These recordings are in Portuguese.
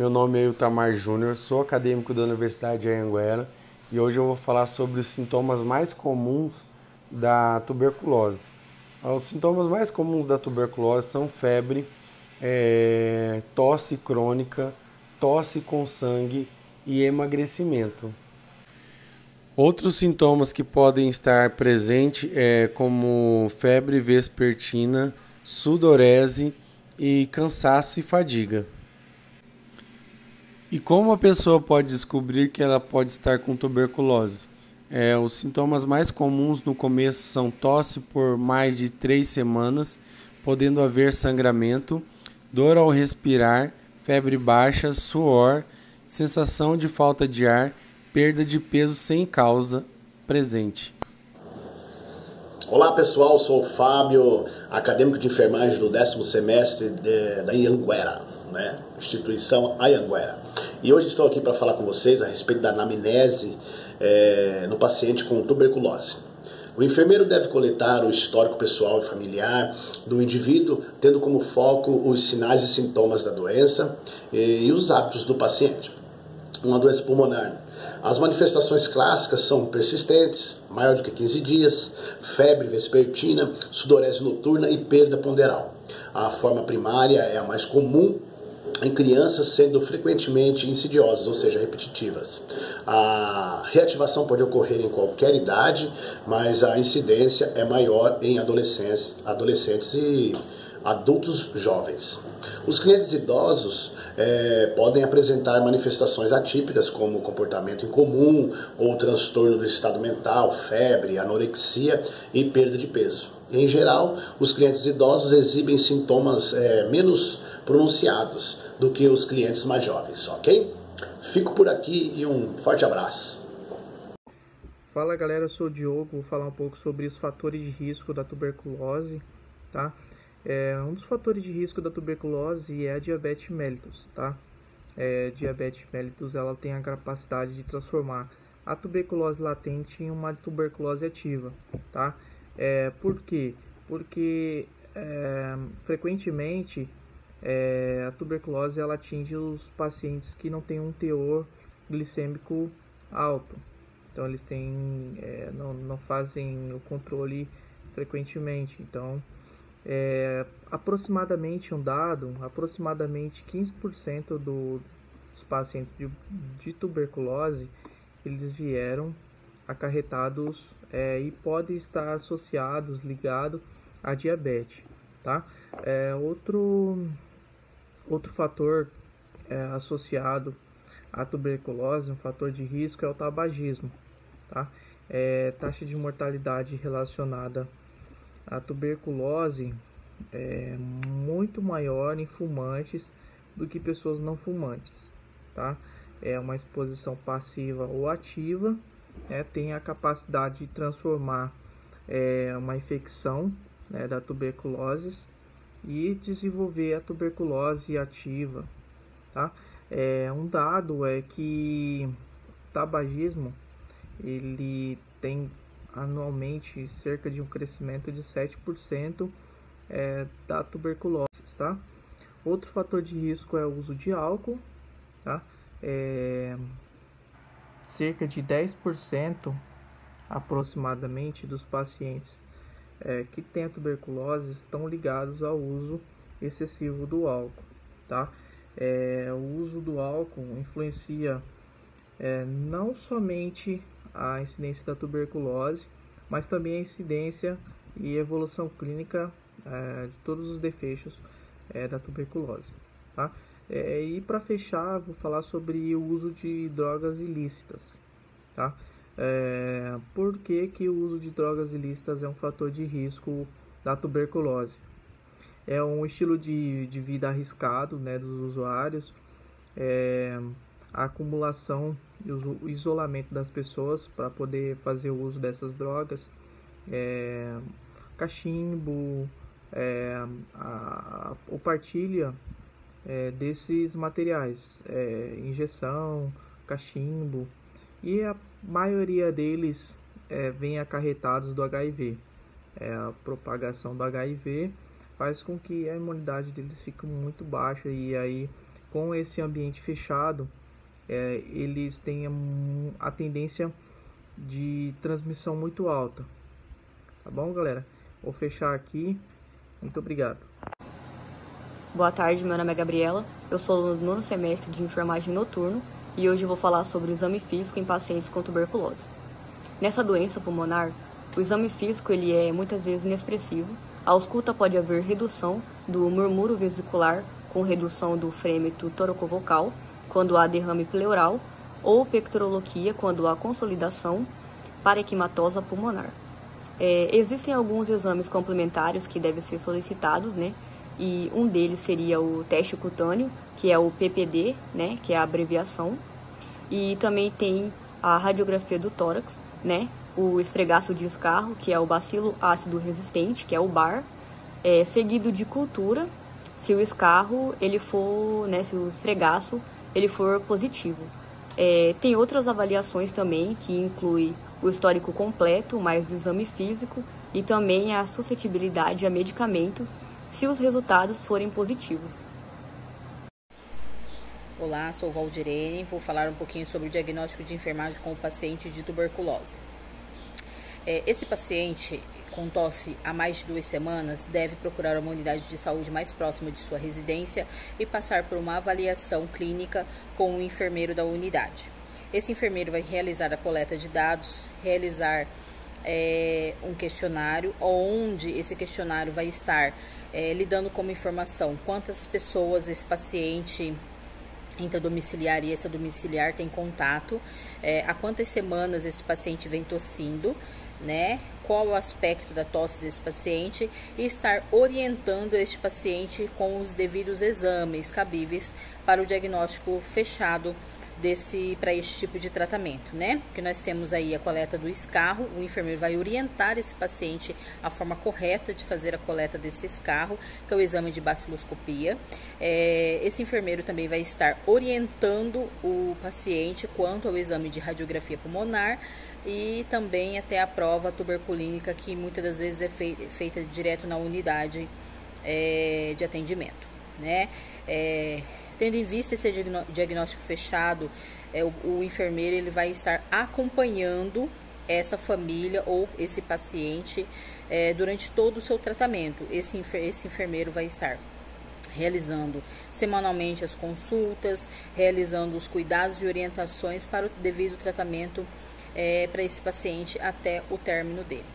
Meu nome é Iltamar Júnior, sou acadêmico da Universidade de Anhanguera e hoje eu vou falar sobre os sintomas mais comuns da tuberculose. Os sintomas mais comuns da tuberculose são febre, tosse crônica, tosse com sangue e emagrecimento. Outros sintomas que podem estar presentes como febre vespertina, sudorese e cansaço e fadiga. E como a pessoa pode descobrir que ela pode estar com tuberculose? Os sintomas mais comuns no começo são tosse por mais de 3 semanas, podendo haver sangramento, dor ao respirar, febre baixa, suor, sensação de falta de ar, perda de peso sem causa presente. Olá pessoal, sou o Fábio, acadêmico de enfermagem do 10º semestre da Anhanguera, instituição Anhanguera. E hoje estou aqui para falar com vocês a respeito da anamnese no paciente com tuberculose. O enfermeiro deve coletar o histórico pessoal e familiar do indivíduo, tendo como foco os sinais e sintomas da doença e os hábitos do paciente. Uma doença pulmonar. As manifestações clássicas são persistentes, maior do que 15 dias, febre vespertina, sudorese noturna e perda ponderal. A forma primária é a mais comum em crianças, sendo frequentemente insidiosas, ou seja, repetitivas. A reativação pode ocorrer em qualquer idade, mas a incidência é maior em adolescentes e adultos jovens. Os clientes idosos podem apresentar manifestações atípicas como comportamento incomum ou transtorno do estado mental, febre, anorexia e perda de peso. Em geral, os clientes idosos exibem sintomas menos pronunciados do que os clientes mais jovens, ok? Fico por aqui e um forte abraço. Fala galera, eu sou o Diogo, vou falar um pouco sobre os fatores de risco da tuberculose, tá? Um dos fatores de risco da tuberculose é a diabetes mellitus, tá? Diabetes mellitus, ela tem a capacidade de transformar a tuberculose latente em uma tuberculose ativa, tá? Por quê? Porque frequentemente a tuberculose ela atinge os pacientes que não têm um teor glicêmico alto, então eles não fazem o controle frequentemente, então aproximadamente aproximadamente 15% dos pacientes de tuberculose eles vieram acarretados e podem estar associados, ligados à diabetes, tá? Outro fator associado à tuberculose, um fator de risco, é o tabagismo, tá? Taxa de mortalidade relacionada à tuberculose é muito maior em fumantes do que pessoas não fumantes, tá? Uma exposição passiva ou ativa tem a capacidade de transformar uma infecção da tuberculose e desenvolver a tuberculose ativa, tá? Um dado é que o tabagismo ele tem anualmente cerca de um crescimento de 7% da tuberculose, tá? Outro fator de risco é o uso de álcool, tá? Cerca de 10% aproximadamente dos pacientes que têm a tuberculose estão ligados ao uso excessivo do álcool, tá? O uso do álcool influencia não somente a incidência da tuberculose, mas também a incidência e evolução clínica de todos os desfechos da tuberculose, tá? E para fechar, vou falar sobre o uso de drogas ilícitas, tá? Por que o uso de drogas ilícitas é um fator de risco da tuberculose? É um estilo de vida arriscado dos usuários, a acumulação e o isolamento das pessoas para poder fazer o uso dessas drogas, cachimbo, ou partilha desses materiais, injeção, cachimbo, e a maioria deles vem acarretados do HIV. A propagação do HIV faz com que a imunidade deles fique muito baixa e aí com esse ambiente fechado, eles têm a tendência de transmissão muito alta. Tá bom, galera? Vou fechar aqui. Muito obrigado. Boa tarde, meu nome é Gabriela, eu sou aluno do 9º semestre de enfermagem noturno e hoje eu vou falar sobre o exame físico em pacientes com tuberculose. Nessa doença pulmonar, o exame físico ele é muitas vezes inexpressivo. A ausculta pode haver redução do murmúrio vesicular com redução do frêmito toracovocal quando há derrame pleural ou pectoroloquia quando há consolidação parequimatosa pulmonar. Existem alguns exames complementares que devem ser solicitados, né? E um deles seria o teste cutâneo, que é o PPD, né, que é a abreviação, e também tem a radiografia do tórax, né, o esfregaço de escarro, que é o bacilo ácido resistente, que é o BAR, seguido de cultura, se o escarro ele for, né, se o esfregaço ele for positivo. Tem outras avaliações também, que inclui o histórico completo, mais o exame físico, e também a suscetibilidade a medicamentos, se os resultados forem positivos. Olá, sou Valdirene, vou falar um pouquinho sobre o diagnóstico de enfermagem com o paciente de tuberculose. Esse paciente com tosse há mais de 2 semanas deve procurar uma unidade de saúde mais próxima de sua residência e passar por uma avaliação clínica com o enfermeiro da unidade. Esse enfermeiro vai realizar a coleta de dados, realizar um questionário, onde esse questionário vai estar lhe dando como informação quantas pessoas esse paciente intradomiciliar e extradomiciliar tem contato, há quantas semanas esse paciente vem tossindo, né? Qual o aspecto da tosse desse paciente e estar orientando este paciente com os devidos exames cabíveis para o diagnóstico fechado para este tipo de tratamento, né? Porque nós temos aí a coleta do escarro, o enfermeiro vai orientar esse paciente a forma correta de fazer a coleta desse escarro, que é o exame de baciloscopia. Esse enfermeiro também vai estar orientando o paciente quanto ao exame de radiografia pulmonar e também até a prova tuberculínica, que muitas das vezes é feita direto na unidade de atendimento, né? Tendo em vista esse diagnóstico fechado, o enfermeiro ele vai estar acompanhando essa família ou esse paciente durante todo o seu tratamento. Esse enfermeiro vai estar realizando semanalmente as consultas, realizando os cuidados e orientações para o devido tratamento para esse paciente até o término dele.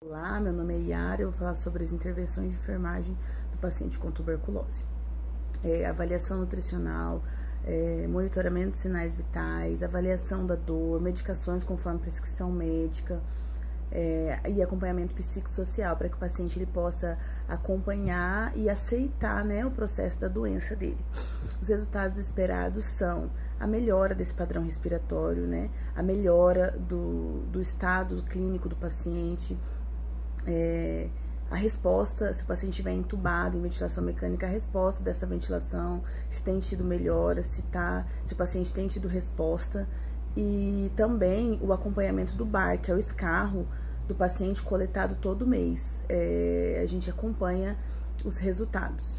Olá, meu nome é Yara, eu vou falar sobre as intervenções de enfermagem do paciente com tuberculose. Avaliação nutricional, monitoramento de sinais vitais, avaliação da dor, medicações conforme prescrição médica e acompanhamento psicossocial para que o paciente ele possa acompanhar e aceitar, né, o processo da doença dele. Os resultados esperados são a melhora desse padrão respiratório, né, a melhora do estado clínico do paciente, a resposta, se o paciente estiver entubado em ventilação mecânica, a resposta dessa ventilação, se tem tido melhora, se o paciente tem tido resposta, e também o acompanhamento do BAR, que é o escarro do paciente coletado todo mês. A gente acompanha os resultados.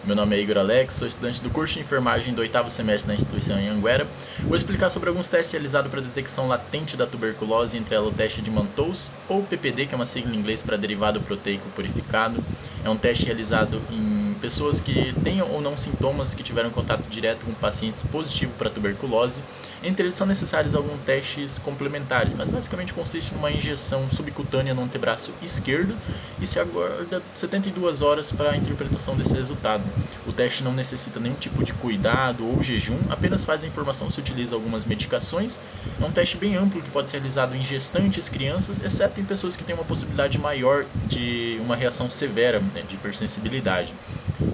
Meu nome é Igor Alex, sou estudante do curso de enfermagem do 8º semestre da instituição em Anhanguera. Vou explicar sobre alguns testes realizados para detecção latente da tuberculose, entre elas o teste de Mantoux, ou PPD, que é uma sigla em inglês para derivado proteico purificado. É um teste realizado em pessoas que tenham ou não sintomas, que tiveram contato direto com pacientes positivos para tuberculose. Entre eles são necessários alguns testes complementares, mas basicamente consiste numa injeção subcutânea no antebraço esquerdo e se aguarda 72 horas para a interpretação desse resultado. O teste não necessita nenhum tipo de cuidado ou jejum, apenas faz a informação se utiliza algumas medicações. É um teste bem amplo que pode ser realizado em gestantes, crianças, exceto em pessoas que têm uma possibilidade maior de uma reação severa, né, de hipersensibilidade.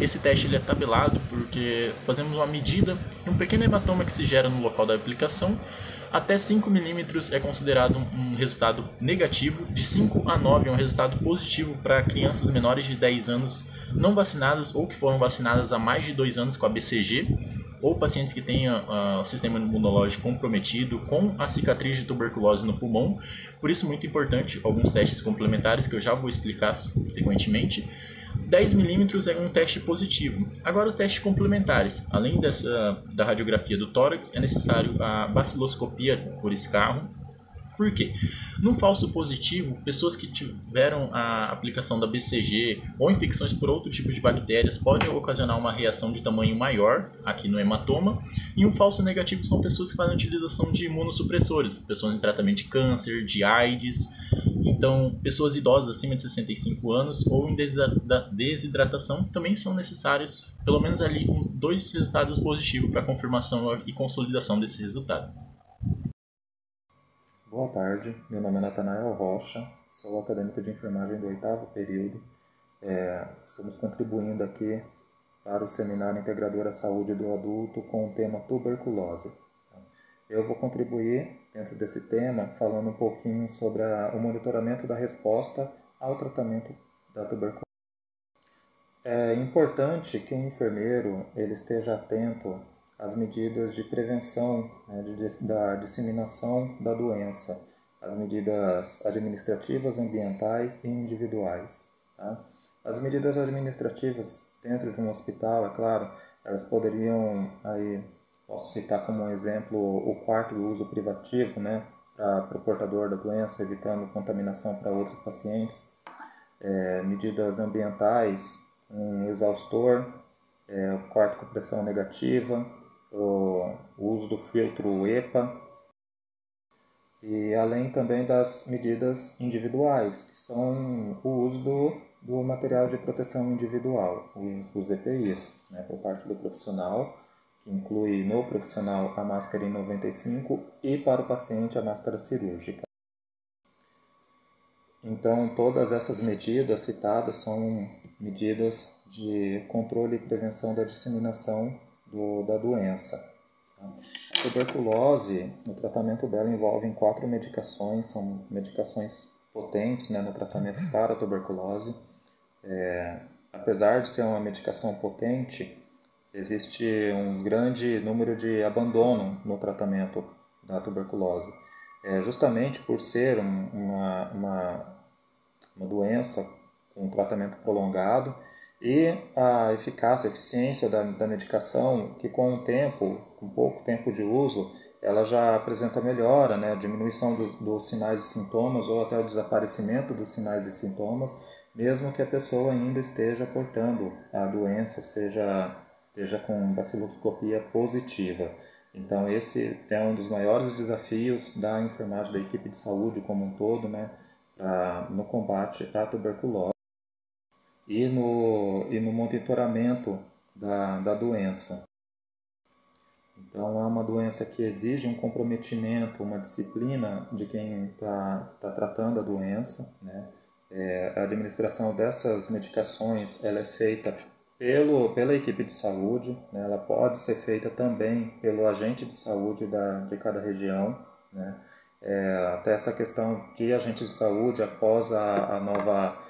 Esse teste ele é tabelado porque fazemos uma medida de um pequeno hematoma que se gera no local da aplicação. Até 5 milímetros é considerado um resultado negativo, de 5 a 9 é um resultado positivo para crianças menores de 10 anos não vacinadas ou que foram vacinadas há mais de 2 anos com a BCG, ou pacientes que tenham o sistema imunológico comprometido com a cicatriz de tuberculose no pulmão. Por isso, muito importante, alguns testes complementares que eu já vou explicar subsequentemente. 10 milímetros é um teste positivo. Agora, os testes complementares. Além da radiografia do tórax, é necessário a baciloscopia por escarro. Por quê? Num falso positivo, pessoas que tiveram a aplicação da BCG ou infecções por outro tipo de bactérias podem ocasionar uma reação de tamanho maior aqui no hematoma. E um falso negativo são pessoas que fazem utilização de imunossupressores, pessoas em tratamento de câncer, de AIDS. Então, pessoas idosas acima de 65 anos ou em desidratação também são necessários, pelo menos ali, 2 resultados positivos para confirmação e consolidação desse resultado. Boa tarde, meu nome é Natanael Rocha, sou acadêmico de enfermagem do 8º período. Estamos contribuindo aqui para o Seminário Integrador à Saúde do Adulto com o tema tuberculose. Eu vou contribuir dentro desse tema falando um pouquinho sobre o monitoramento da resposta ao tratamento da tuberculose. É importante que o enfermeiro ele esteja atento às medidas de prevenção, né, da disseminação da doença, as medidas administrativas, ambientais e individuais. Tá? As medidas administrativas dentro de um hospital, é claro, elas poderiam, aí, posso citar como um exemplo o quarto de uso privativo, né, para o portador da doença, evitando contaminação para outros pacientes. Medidas ambientais, um exaustor, o quarto com pressão negativa, o uso do filtro EPA, e além também das medidas individuais, que são o uso do material de proteção individual, os EPIs, né, por parte do profissional, que inclui no profissional a máscara N95 e para o paciente a máscara cirúrgica. Então, todas essas medidas citadas são medidas de controle e prevenção da disseminação da doença. A tuberculose, o tratamento dela envolve 4 medicações, são medicações potentes, né, no tratamento para a tuberculose. Apesar de ser uma medicação potente, existe um grande número de abandono no tratamento da tuberculose. Justamente por ser uma doença com um tratamento prolongado e a eficácia, a eficiência da medicação, que com o tempo, com pouco tempo de uso, ela já apresenta melhora, né? Diminuição dos sinais e sintomas ou até o desaparecimento dos sinais e sintomas, mesmo que a pessoa ainda esteja portando a doença, esteja com baciloscopia positiva. Então esse é um dos maiores desafios da enfermagem, da equipe de saúde como um todo, né? No combate à tuberculose e no monitoramento da doença. Então, é uma doença que exige um comprometimento, uma disciplina de quem está tratando a doença, né? A administração dessas medicações ela é feita pela equipe de saúde, né? Ela pode ser feita também pelo agente de saúde de cada região, né? Até essa questão de agente de saúde após a nova